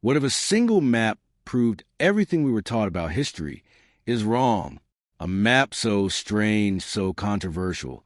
What if a single map proved everything we were taught about history is wrong? A map so strange, so controversial,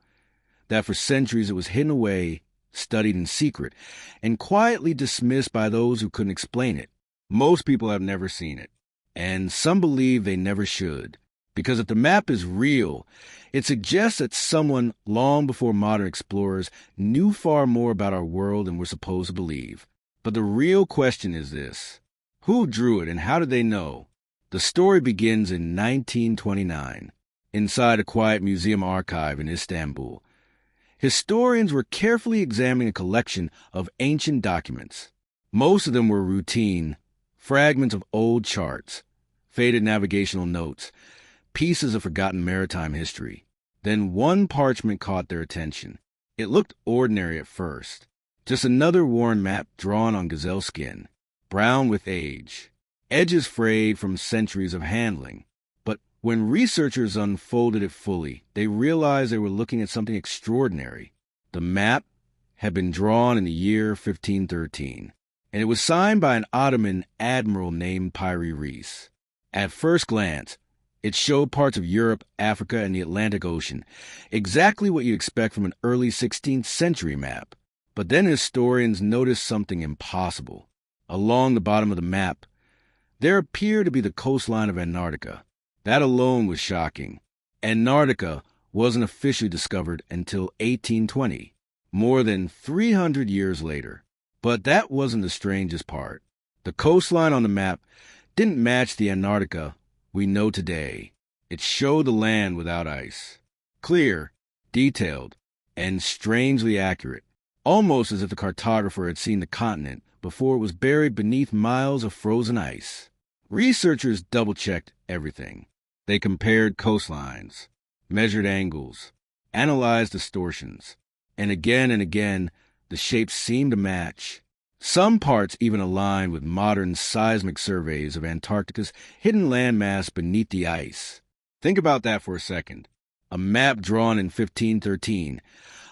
that for centuries it was hidden away, studied in secret, and quietly dismissed by those who couldn't explain it. Most people have never seen it, and some believe they never should. Because if the map is real, it suggests that someone long before modern explorers knew far more about our world than we're supposed to believe. But the real question is this: who drew it and how did they know? The story begins in 1929, inside a quiet museum archive in Istanbul. Historians were carefully examining a collection of ancient documents. Most of them were routine, fragments of old charts, faded navigational notes, pieces of forgotten maritime history. Then one parchment caught their attention. It looked ordinary at first, just another worn map drawn on gazelle skin, brown with age, edges frayed from centuries of handling. But when researchers unfolded it fully, they realized they were looking at something extraordinary. The map had been drawn in the year 1513, and it was signed by an Ottoman admiral named Piri Reis. At first glance, it showed parts of Europe, Africa, and the Atlantic Ocean, exactly what you'd expect from an early 16th century map. But then historians noticed something impossible. Along the bottom of the map, there appeared to be the coastline of Antarctica. That alone was shocking. Antarctica wasn't officially discovered until 1820, more than 300 years later. But that wasn't the strangest part. The coastline on the map didn't match the Antarctica we know today. It showed the land without ice. Clear, detailed, and strangely accurate. Almost as if the cartographer had seen the continent before it was buried beneath miles of frozen ice. Researchers double-checked everything. They compared coastlines, measured angles, analyzed distortions, and again, the shapes seemed to match. Some parts even aligned with modern seismic surveys of Antarctica's hidden landmass beneath the ice. Think about that for a second. A map drawn in 1513,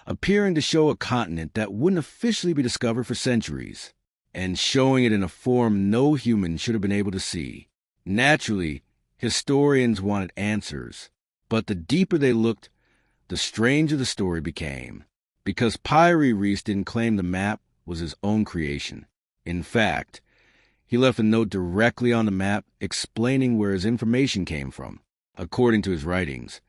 appearing to show a continent that wouldn't officially be discovered for centuries, and showing it in a form no human should have been able to see. Naturally, historians wanted answers, but the deeper they looked, the stranger the story became. Because Piri Reis didn't claim the map was his own creation. In fact, he left a note directly on the map explaining where his information came from. According to his writings,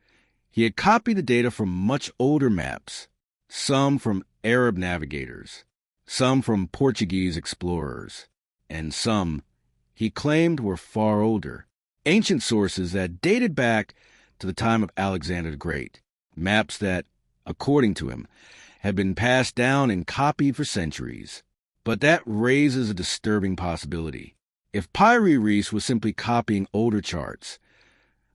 he had copied the data from much older maps, some from Arab navigators, some from Portuguese explorers, and some, he claimed, were far older, ancient sources that dated back to the time of Alexander the Great, maps that, according to him, had been passed down and copied for centuries. But that raises a disturbing possibility. If Piri Reis was simply copying older charts,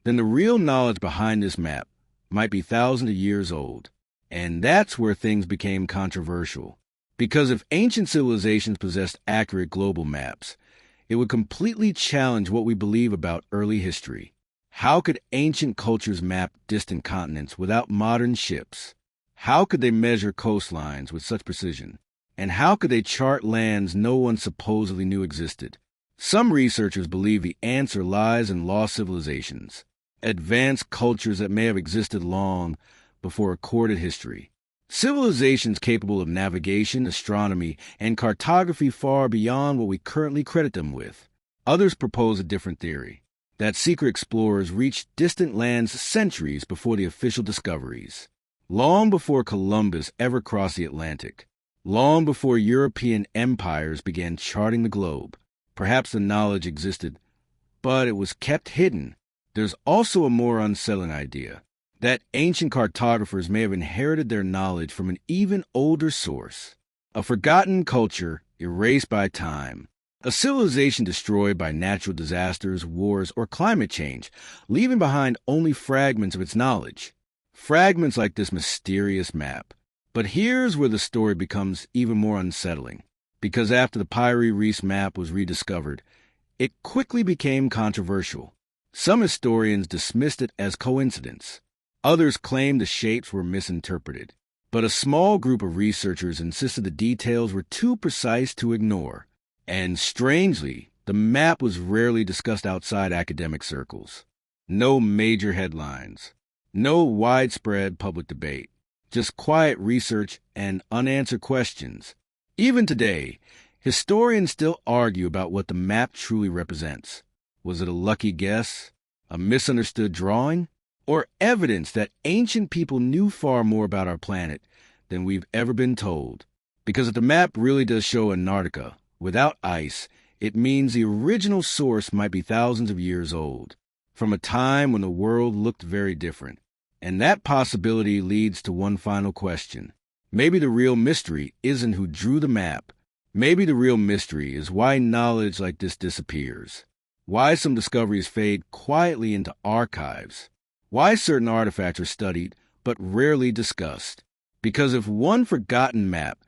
then the real knowledge behind this map might be thousands of years old. And that's where things became controversial. Because if ancient civilizations possessed accurate global maps, it would completely challenge what we believe about early history. How could ancient cultures map distant continents without modern ships? How could they measure coastlines with such precision? And how could they chart lands no one supposedly knew existed? Some researchers believe the answer lies in lost civilizations, advanced cultures that may have existed long before recorded history. Civilizations capable of navigation, astronomy, and cartography far beyond what we currently credit them with. Others propose a different theory, that secret explorers reached distant lands centuries before the official discoveries. Long before Columbus ever crossed the Atlantic, long before European empires began charting the globe, perhaps the knowledge existed, but it was kept hidden. There's also a more unsettling idea, that ancient cartographers may have inherited their knowledge from an even older source, a forgotten culture erased by time, a civilization destroyed by natural disasters, wars, or climate change, leaving behind only fragments of its knowledge. Fragments like this mysterious map. But here's where the story becomes even more unsettling, because after the Piri Reis map was rediscovered, it quickly became controversial. Some historians dismissed it as coincidence. Others claimed the shapes were misinterpreted. But a small group of researchers insisted the details were too precise to ignore. And strangely, the map was rarely discussed outside academic circles. No major headlines, no widespread public debate, just quiet research and unanswered questions. Even today, historians still argue about what the map truly represents. Was it a lucky guess, a misunderstood drawing, or evidence that ancient people knew far more about our planet than we've ever been told? Because if the map really does show Antarctica without ice, it means the original source might be thousands of years old, from a time when the world looked very different. And that possibility leads to one final question. Maybe the real mystery isn't who drew the map. Maybe the real mystery is why knowledge like this disappears. Why some discoveries fade quietly into archives. Why certain artifacts are studied but rarely discussed. Because if one forgotten map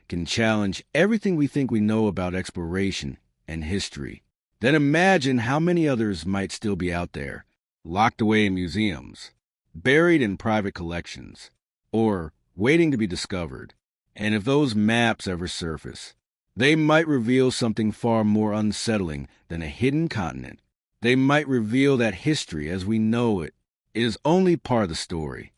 can challenge everything we think we know about exploration and history, then imagine how many others might still be out there, locked away in museums, buried in private collections, or waiting to be discovered. And if those maps ever surface, they might reveal something far more unsettling than a hidden continent. They might reveal that history as we know it is only part of the story.